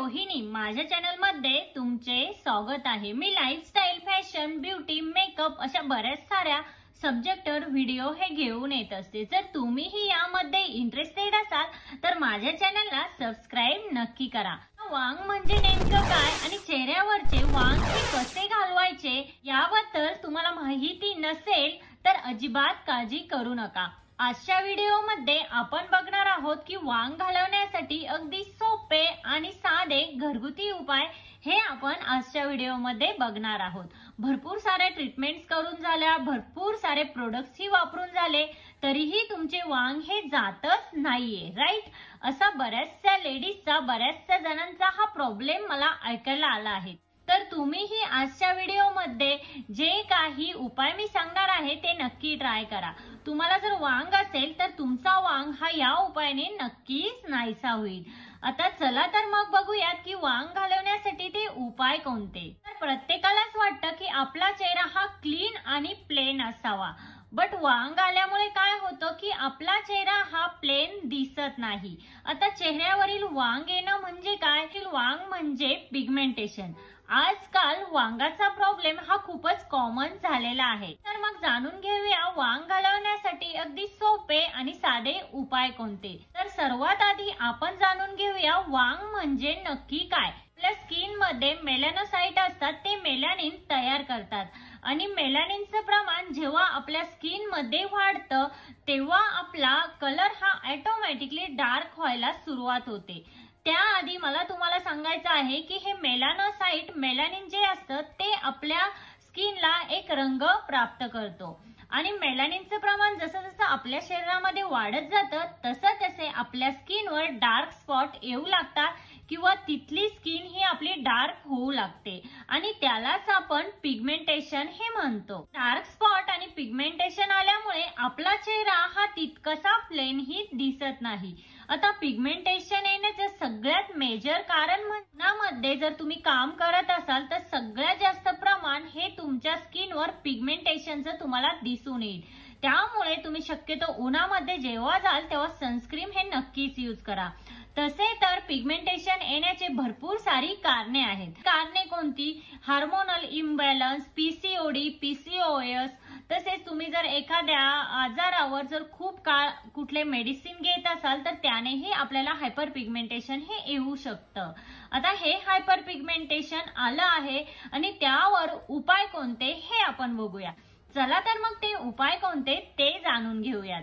रोहिणी, माझ्या चॅनल मध्ये तुमचे स्वागत आहे। मी लाईफस्टाईल, फॅशन, ब्युटी, मेकअप अशा बऱ्याच साऱ्या सब्जेक्टवर व्हिडिओ हे घेऊन येत असते। जर तुम्हीही यामध्ये इंटरेस्टेड असाल तर माझ्या चॅनलला सबस्क्राइब नक्की करा। वांग म्हणजे नेमकं काय आणि चेहऱ्यावरचे वांग हे कसे घालवायचे याबद्दल तुम्हाला माहिती नसेल तर अजिबात काळजी करू नका। आजच्या व्हिडिओमध्ये आपण बघणार आहोत की वांग घालवण्यासाठी अगदी सोपे आणि साधे घरगुती उपाय हे आपण आजच्या व्हिडिओमध्ये बघणार आहोत। भरपूर सारे ट्रीटमेंट्स करून झाल्या, भरपूर सारे प्रोडक्ट्स ही वापरून झाले, तरीही तुमचे वांग हे जातच नाहीये, राईट? असा बऱ्याचशा लेडीजचा, बऱ्याचशा जणांचा हा प्रॉब्लेम मला ऐकायला आला आहे। तर तुम्हीही आजच्या व्हिडिओमध्ये जे काही उपाय मी सांगणार आहे ते नक्की ट्राय करा। तुम्हाला जर वांग असेल तर तुमचा वांग हा या उपायाने नक्कीच नाहीसा होईल। आता चला तर मग बघूयात की वांग घालवण्यासाठी ते उपाय कोणते। तर प्रत्येकालाच वाटतं की आपला चेहरा हा क्लीन आणि प्लेन असावा, बट वांग आल्यामुळे काय होतं की आपला चेहरा हा प्लेन दिसत नाही। आता चेहऱ्यावरील वांग येणं म्हणजे काय? वांग म्हणजे पिगमेंटेशन। आजकाल वांगाचा प्रॉब्लेम हा खूपच कॉमन झालेला आहे। तर मग जाणून घेऊया वांग घालवण्यासाठी अगदी सोपे आणि साधे उपाय कोणते। तर सर्वात आधी आपण जाणून घेऊया वांग म्हणजे नक्की काय। आपल्या स्किन मध्ये मेलॅनोसाइट असतात, ते मेलॅनिन तयार करतात आणि मेलॅनिनचं प्रमाण जेव्हा आपल्या स्किन मध्ये वाढतं तेव्हा आपला कलर हा ऑटोमॅटिकली डार्क व्हायला सुरुवात होते। त्याआधी मला तुम्हाला सांगायचं आहे की हे मेलॅनोसाइट, मेलॅनिन जे असतं ते आपल्या स्किनला एक रंग प्राप्त करतो आणि मेलॅनिनचं प्रमाण जसं जसं आपल्या शरीरामध्ये वाढत जातं तसं तसे आपल्या स्किनवर डार्क स्पॉट येऊ लागतात किंवा तिथली स्किन ही आपली डार्क होऊ लागते आणि त्यालाच आपण पिगमेंटेशन हे म्हणतो। डार्क स्पॉट आणि पिगमेंटेशन आल्यामुळे आपला चेहरा हा तितकासा प्लेन ही दिसत नाही। आता पिगमेंटेशन येण्याचे सगळ्यात मेजर कारण उन्हामध्ये जर तुम्ही काम करत असाल तर सगळ्यात जास्त प्रमाण हे तुमच्या स्किनवर पिगमेंटेशनचं तुम्हाला दिसून येईल। त्यामुळे तुम्ही शक्यतो उन्हामध्ये जेव्हा जाल तेव्हा सनस्क्रीन हे नक्कीच यूज करा। तसे तर पिगमेंटेशन येण्याचे भरपूर सारी कारणे आहेत। कारणे कोणती? हार्मोनल इम्बॅलन्स, पीसीओडी, पीसीओएस, तसेच तुम्ही जर एखाद्या आजारावर जर खूप काळ कुठले मेडिसिन घेत असाल तर त्यानेही आपल्याला हायपर पिगमेंटेशन हे येऊ शकतं। आता हे हायपर पिगमेंटेशन आलं आहे आणि त्यावर उपाय कोणते हे आपण बघूया। चला तर मग ते उपाय कोणते ते जाणून घेऊयात।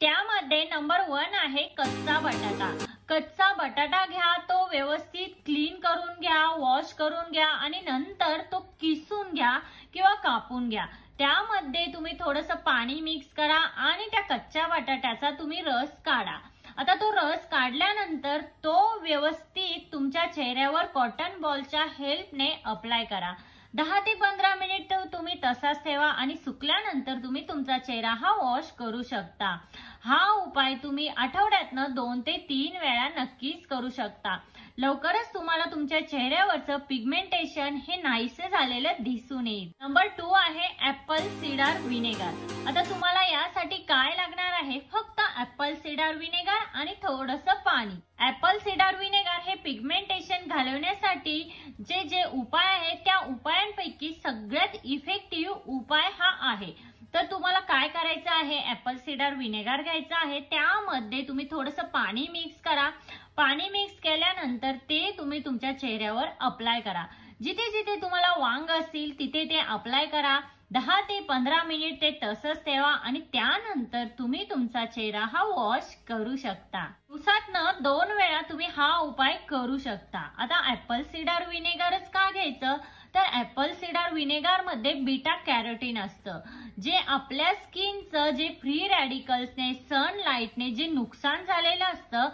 त्यामध्ये नंबर 1 आहे कच्चा बटाटा। कच्चा बटाटा घ्या, तो व्यवस्थित क्लीन करून घ्या, वॉश करून घ्या आणि नंतर तो किसून घ्या किंवा कापून घ्या। त्यामध्ये तुम्ही थोडंसं पाणी मिक्स करा आणि त्या कच्च्या बटाट्याचा तुम्ही रस काढा। आता तो रस काढल्यानंतर तो व्यवस्थित तुमच्या चेहऱ्यावर कॉटन बॉलच्या हेल्पने अप्लाय करा। 10 ते 15 मिनिट तुम्ही तसाच ठेवा आणि सुकल्यानंतर तुम्ही तुमचा चेहरा हा वॉश करू शकता। हा उपाय तुम्ही आठवड्यातनं 2 ते 3 वेळा नक्कीच करू शकता। लवकरच तुम्हाला तुमच्या चेहऱ्यावरचं पिगमेंटेशन हे नाहीसे झालेलं दिसून येईल। नंबर 2 आहे ऍपल सीडर व्हिनेगर। आता तुम्हाला यासाठी काय लागणार आहे? फक्त ऍपल सीडर व्हिनेगर आणि थोडंसं पाणी। ऍपल सीडर व्हिनेगर हे पिगमेंटेशन घालवण्यासाठी जे जे उपाय आहेत त्या उपायांपैकी सगळ्यात इफेक्टिव्ह उपाय हा आहे। तर तुम्हाला काय करायचं आहे? ऍपल सीडर व्हिनेगर घ्यायचं आहे, त्यामध्ये तुम्ही थोडंसं पाणी मिक्स करा। पाणी मिक्स केल्यानंतर ते तुम्ही तुमच्या चेहऱ्यावर अप्लाय करा। जिथे जिथे तुम्हाला वांग असतील तिथे ते अप्लाय करा। 10 ते 15 मिनिट ते तसंच ठेवा आणि त्यानंतर तुम्ही तुमचा चेहरा हा वॉश करू शकता। दिवसातनं 2 वेळा तुम्ही हा उपाय करू शकता। आता ऍपल सीडर व्हिनेगरच का घ्यायचं? तर ऍपल सीडर व्हिनेगर मध्ये बीटा कॅरोटीन असतं, जे आपल्या स्किनचं जे फ्री रॅडिकल्सने, सनलाइटने जे नुकसान झालेलं असतं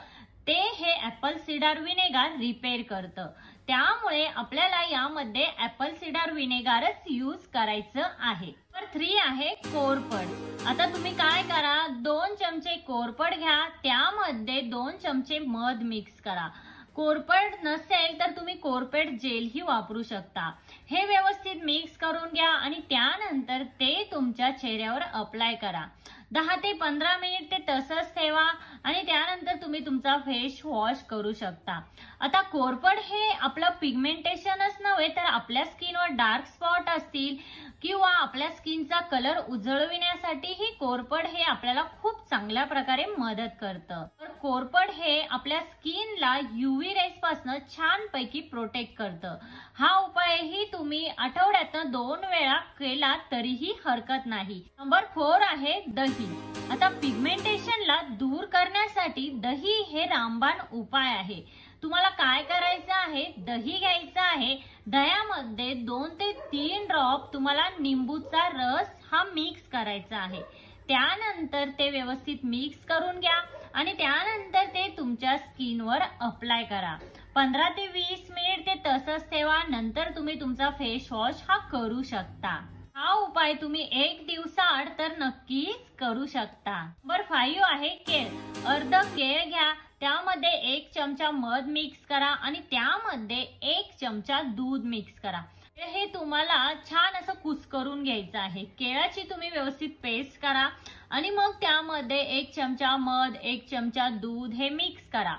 ते हे ऍपल सीडर व्हिनेगर रिपेअर करतं। त्यामुळे आपल्याला यामध्ये ऍपल सीडर व्हिनेगरच यूज करायचं आहे। नंबर 3 आहे कोरफड। आता तुम्ही काय करा? 2 चमचे कोरफड घ्या, त्यामध्ये 2 चमचे मध मिक्स करा। कोरफड नसेल तर तुम्ही कोरफड जेल ही वापरू शकता। हे व्यवस्थित मिक्स करून घ्या आणि त्यानंतर ते तुमच्या चेहऱ्यावर अप्लाय करा। 10 ते 15 मिनिट ते तसंच ठेवा आणि त्यानंतर तुम्ही तुमचा फेस वॉश करू शकता. आता कोरपड हे आपलं पिगमेंटेशनच नव्हे तर आपल्या स्किनवर डार्क स्पॉट असतील किंवा आपल्या स्किनचा कलर उजळविण्यासाठीही कोरपड हे आपल्याला खूप चांगल्या प्रकारे मदत करतं. तर कोरपड हे आपल्या स्किनला UV रेज पासून छानपैकी प्रोटेक्ट करतं. हा उपायही तुम्ही आठवड्यातून 2 वेळा केला तरीही हरकत नाही. नंबर 4 आहे दही. आता पिगमेंटेशनला दूर करण्यासाठी दही हे रामबाण उपाय आहे. तुम्हाला काय करायचं आहे, दही घ्यायचं आहे. दह्यामध्ये 2 ते 3 ड्रॉप तुम्हाला निंबूचा रस हा मिक्स करायचा आहे. त्यानंतर ते व्यवस्थित मिक्स करून घ्या आणि त्यानंतर ते तुमच्या स्किनवर अप्लाय करा. 15 ते 20 मिनिट ते तसंच ठेवा. नंतर तुम्ही तुमचा फेस वॉश हा करू शकता. हा उपाय तुम्ही 1 दिवसाआड तर नक्कीच करू शकता. नंबर 5 आहे केळ. अर्ध केळ घ्या, त्यामध्ये 1 चमचा मध मिक्स करा आणि त्यामध्ये 1 चमचा दूध मिक्स करा. हे तुम्हाला छान असं कुस्करून घ्यायचं आहे. केळाची तुम्ही व्यवस्थित पेस्ट करा आणि मग त्यामध्ये 1 चमचा मध, 1 चमचा दूध हे मिक्स करा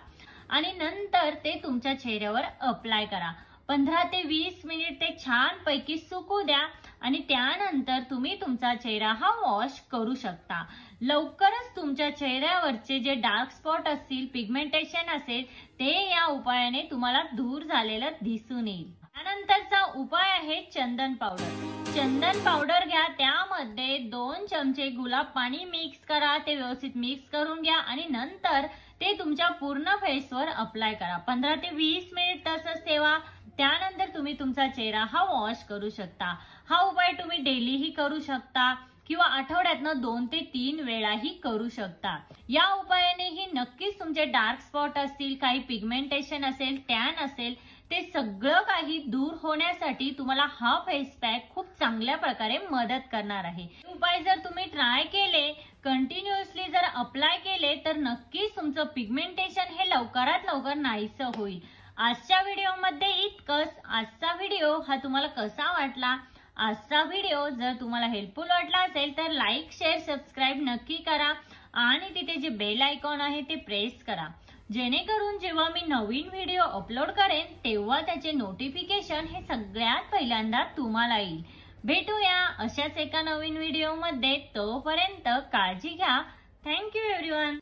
आणि नंतर ते तुमच्या चेहऱ्यावर अप्लाय करा. 15 ते 20 मिनिट ते छानपैकी सुकू द्या आणि त्यानंतर तुम्ही तुमचा चेहरा हा वॉश करू शकता. लवकरच तुमच्या चेहऱ्यावरचे जे डार्क स्पॉट असतील, पिगमेंटेशन असेल, ते या उपायाने तुम्हाला दूर झालेलं दिसून येईल. त्यानंतरचा उपाय आहे चंदन पावडर. चंदन पावडर घ्या, त्यामध्ये 2 चमचे गुलाब पाणी मिक्स करा. ते व्यवस्थित मिक्स करून घ्या आणि नंतर ते तुमच्या पूर्ण फेसवर अप्लाय करा. 15 ते 20 मिनिट तसंच ठेवा. त्यानंतर तुम्ही तुमचा चेहरा हा वॉश करू शकता. हा उपाय तुम्ही डेलीही करू शकता किंवा आठवड्यातनं 2 ते 3 वेळाही करू शकता. या उपायानेही नक्कीच तुमचे डार्क स्पॉट असतील, काही पिगमेंटेशन असेल, टॅन असेल, ते सगळं काही दूर होण्यासाठी तुम्हाला हा फेस पॅक खूप चांगल्या प्रकारे मदत करणार आहे. उपाय जर तुम्ही ट्राय केले, कंटिन्युअसली जर अप्लाय केले तर नक्कीच तुमचं पिगमेंटेशन हे लवकरात लवकर नाहीसं होईल. आजच्या व्हिडिओमध्ये इतकंच. आजचा व्हिडिओ हा तुम्हाला कसा वाटला? आजचा व्हिडिओ जर तुम्हाला हेल्पफुल वाटला असेल तर लाईक, शेअर, सबस्क्राईब नक्की करा आणि तिथे जे बेल आयकॉन आहे ते प्रेस करा, जेणेकरून जेव्हा मी नवीन व्हिडिओ अपलोड करेन तेव्हा त्याचे नोटिफिकेशन हे सगळ्यात पहिल्यांदा तुम्हाला येईल. भेटूया अशाच एका नवीन व्हिडिओमध्ये. तोपर्यंत काळजी घ्या. Thank you everyone.